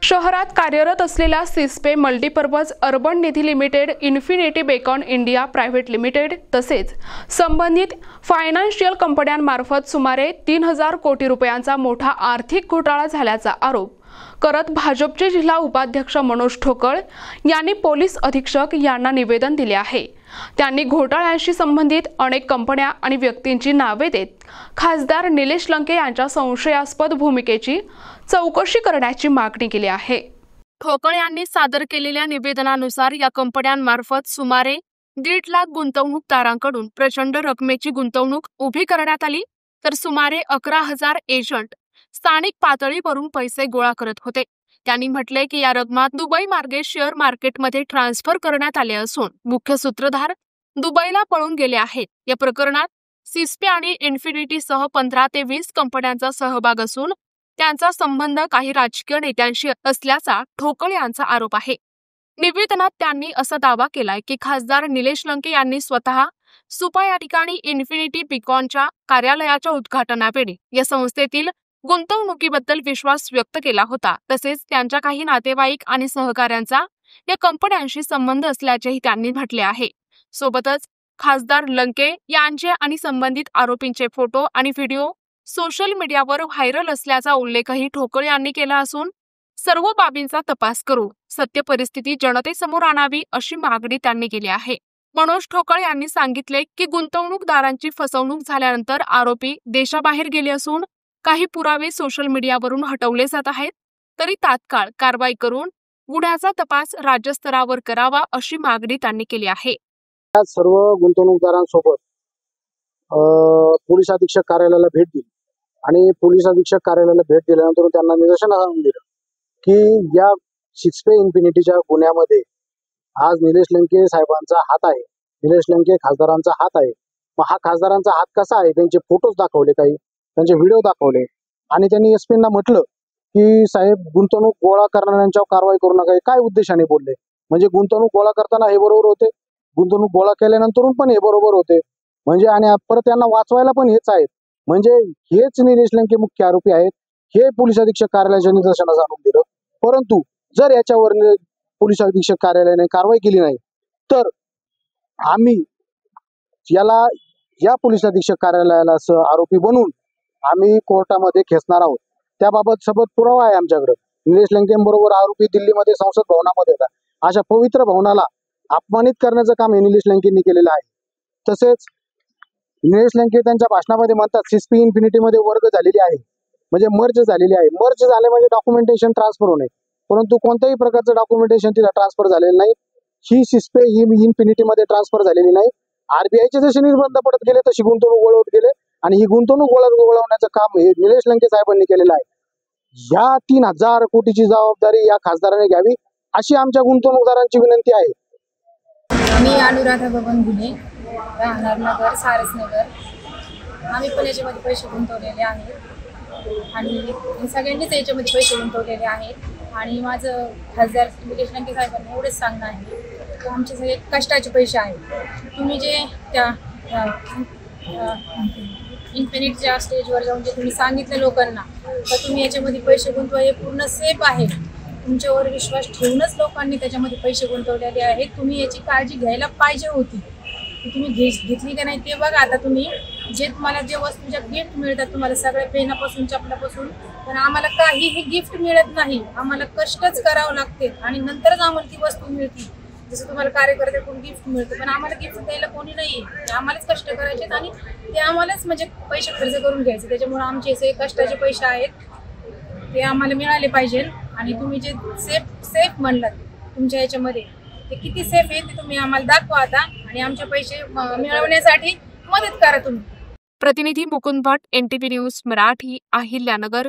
शहरात कार्यरत असलेल्या Sispe multipurpose urban Nidhi limited, Infinity Beacon India private limited तसेच संबंधित फायनान्शियल कंपन्यांमार्फत सुमारे 3000 कोटी रुपयांचा मोठा आर्थिक घोटाळा झाल्याचा आरोप करत भाजपचे जिल्हा उपाध्यक्ष मनोज ठोकळ यांनी पोलीस अधीक्षक यांना निवेदन दिले आहे। त्यांनी घोटाळ्याशी संबंधित अनेक कंपन्या आणि व्यक्तींची नावे देत खासदार निलेश लंके यांच्या संशयास्पद भूमिकेची चौकशी करण्याची मागणी केली आहे। ठोकळ यांनी सादर केलेल्या निवेदनानुसार या कंपन्यांमार्फत सुमारे 1.5 लाख गुंतवणूकदारांकडून प्रचंड रकमेची गुंतवणूक उभी करण्यात आली, तर सुमारे 11,000 एजंट स्थानिक पातळीवरून पैसे गोळा करत होते। त्यांनी म्हटले की या रकमा दुबई मार्गे शेअर मार्केटमध्ये ट्रान्सफर करण्यात आले असून मुख्य सूत्रधार दुबईला पळून गेले आहेत। या प्रकरणात सिस्पे आणि इन्फिनिटीसह 15 ते 20 कंपन्यांचा सहभाग असून त्यांचा संबंध काही राजकीय नेत्यांशी असल्याचा ठोकळ यांचा आरोप आहे। निवेदनात त्यांनी असा दावा केलाय की खासदार निलेश लंके यांनी स्वतः सुपा या ठिकाणी इन्फिनिटी बेकॉनच्या कार्यालयाच्या उद्घाटनावेळी या संस्थेतील गुंतवणुकीबद्दल विश्वास व्यक्त केला होता। तसेच त्यांच्या काही नातेवाईक आणि सहकाऱ्यांचा या कंपन्यांशी संबंध असल्याचेही त्यांनी म्हटले आहे। सोबतच खासदार लंके यांचे आणि संबंधित आरोपींचे फोटो आणि व्हिडिओ सोशल मीडियावर व्हायरल असल्याचा उल्लेखही ठोकळ यांनी केला असून सर्व बाबींचा तपास करू सत्य परिस्थिती जनतेसमोर आणावी अशी मागणी त्यांनी केली आहे। मनोज ठोकळ यांनी सांगितले की गुंतवणूकदारांची फसवणूक झाल्यानंतर आरोपी देशाबाहेर गेले असून काही पुरावे सोशल मीडियावरून हटवले जात आहेत, तरी तात्काळ कारवाई करून गुन्ह्याचा तपास राज्यस्तरावर करावा अशी मागणी त्यांनी केली आहे। सर्व गुंतवणूकदारांसोबत पोलीस अधीक्षक कार्यालयाला भेट दिली आणि पोलीस अधीक्षक कार्यालयाला भेट दिल्यानंतर त्यांना निदर्शनास आणून दिलं की या सिस्पे इन्फिनिटीच्या गुन्ह्यामध्ये आज निलेश लंके साहेबांचा हात आहे, निलेश लंके खासदारांचा हात आहे। मग हा खासदारांचा हात कसा आहे, त्यांचे फोटोज दाखवले, काही त्यांचे व्हिडिओ दाखवले आणि त्यांनी एसपींना म्हटलं की साहेब गुंतवणूक गोळा करणाऱ्यांच्यावर कारवाई करू नका। काय उद्देशाने बोलले, म्हणजे गुंतवणूक गोळा करताना हे बरोबर होते, गुंतवणूक गोळा केल्यानंतर पण हे बरोबर होते, म्हणजे आणि परत यांना वाचवायला पण हेच आहेत, म्हणजे हेच निलेश लंके मुख्य आरोपी आहेत। हे पोलीस अधीक्षक कार्यालयाच्या निदर्शनास आणून दिलं, परंतु जर याच्यावर पोलीस अधीक्षक कार्यालयाने कारवाई केली नाही तर आम्ही याला या पोलीस अधीक्षक कार्यालयाला आरोपी बनवून आम्ही कोर्टामध्ये खेचणार आहोत। त्याबाबत सबूत पुरावा आहे आमच्याकडे। निलेश लंकेबरोबर आरोपी दिल्लीमध्ये संसद भवनामध्ये होता। अशा पवित्र भवनाला अपमानित करण्याचं काम हे निलेश लंकेंनी केलेलं आहे। तसेच निलेश लंके त्यांच्या भाषणामध्ये म्हणतात सिस्पी इन्फिनिटीमध्ये वर्ग झालेली आहे, म्हणजे मर्ज झालेली आहे। मर्ज झाले म्हणजे डॉक्युमेंटेशन ट्रान्सफर होणे, परंतु कोणत्याही प्रकारचं डॉक्युमेंटेशन तिला ट्रान्सफर झालेलं नाही। ही सिस्पे ही इन्फिनिटीमध्ये ट्रान्सफर झालेली नाही। आरबीआयचे जसे निर्बंध पडत गेले तशी गुंतवणूक वळवत गेले आणि ही गुंतवणूक वळवण्याचं काम हे निलेश लंके साहेबांनी केलेलं आहे। या 3000 कोटीची जबाबदारी या खासदाराने घ्यावी अशी आमच्या गुंतवणूकदारांची विनंती आहे। मी अनुराधा बबन गुन्हे, राहणार नगर, सारसनगर। आम्ही पण याच्यामध्ये पैसे गुंतवलेले आहेत आणि सगळ्यांनीच याच्यामध्ये पैसे गुंतवलेले आहेत आणि माझं खासदार निलेश लंके साहेबांना एवढंच सांगणं आहे की आमचे सगळे कष्टाचे पैसे आहेत। तुम्ही जे त्या इन्फिनिटीच्या स्टेजवर जाऊन जे तुम्ही सांगितलं लोकांना तर तुम्ही याच्यामध्ये पैसे गुंतवा, हे पूर्ण सेफ आहे। तुमच्यावर विश्वास ठेवूनच लोकांनी त्याच्यामध्ये पैसे गुंतवलेले आहेत। तुम्ही याची काळजी घ्यायला पाहिजे होती, तुम्ही घेतली का नाही ते बघा। आता तुम्ही जे तुम्हाला जे वस्तूच्या गिफ्ट मिळतात, तुम्हाला सगळ्या पेनापासून चपलापासून, पण आम्हाला काहीही गिफ्ट मिळत नाही। आम्हाला कष्टच करावं लागते आणि नंतरच आम्हाला ती वस्तू मिळते। जसं तुम्हाला कार्यकर्त्याकडून गिफ्ट मिळतं, पण आम्हाला गिफ्ट द्यायला कोणी नाही आहे। आम्हालाच कष्ट करायचे आणि ते आम्हालाच म्हणजे पैसे खर्च करून घ्यायचे। त्याच्यामुळे आमचे जे काही पैसे आहेत ते आम्हाला मिळाले पाहिजे आणि तुम्ही जे सेफ म्हणलात तुमच्या याच्यामध्ये ते किती सेफ आहे ते तुम्ही आम्हाला दाखवा आता आणि आमचे पैसे मिळवण्यासाठी मदत करा तुम्ही। प्रतिनिधी मुकुंद भट, NTV न्यूज मराठी, अहिल्यानगर।